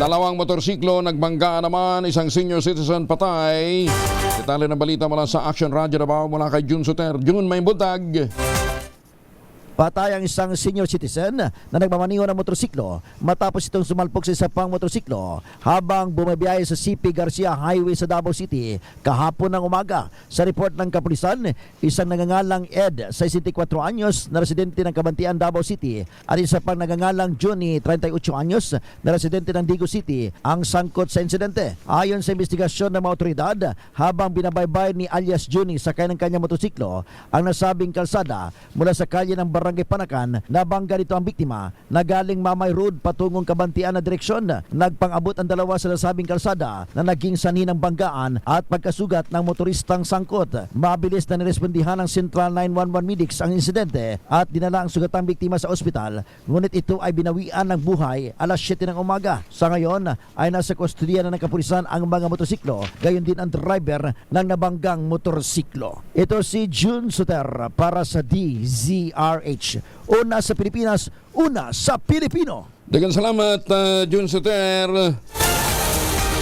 Dalawang motorsiklo nagbangga naman, isang senior citizen patay. Detalye ng balita mula sa Action Radio Davao mula kay Jun Suter. Jun, may buntag. Patay ang isang senior citizen na nagmamaniho ng motorsiklo matapos itong sumalpok sa isa pang motorsiklo habang bumabiyahe sa CP Garcia Highway sa Davao City kahapon ng umaga. Sa report ng kapulisan, isang nagangalang Ed, 64 anyos, na residente ng Kabantian, Davao City, at isa pang nagangalang Johnny, 38 anyos, na residente ng Digo City, ang sangkot sa insidente. Ayon sa investigasyon ng mga otoridad, habang binabaybay ni alias Johnny sakay ng kanyang motorsiklo ang nasabing kalsada mula sa kalye ng Barangay Panakan, nabangga dito ang biktima na galing Mamay Road patungong Kabantian na direksyon. Nagpang-abot ang dalawa sa nasabing kalsada na naging sanhi ng banggaan at pagkasugat ng motoristang sangkot. Mabilis na nirespondihan ng Central 911 Medics ang insidente at dinala ang sugatang biktima sa ospital, ngunit ito ay binawian ng buhay alas 7 ng umaga. Sa ngayon ay nasa kustodiya na ng kapulisan ang mga motorsiklo, gayon din ang driver ng nabanggang motorsiklo. Ito si Jun Suter para sa DZRH. Una sa Pilipinas, una sa Pilipino. Daghang salamat, Jun Suter.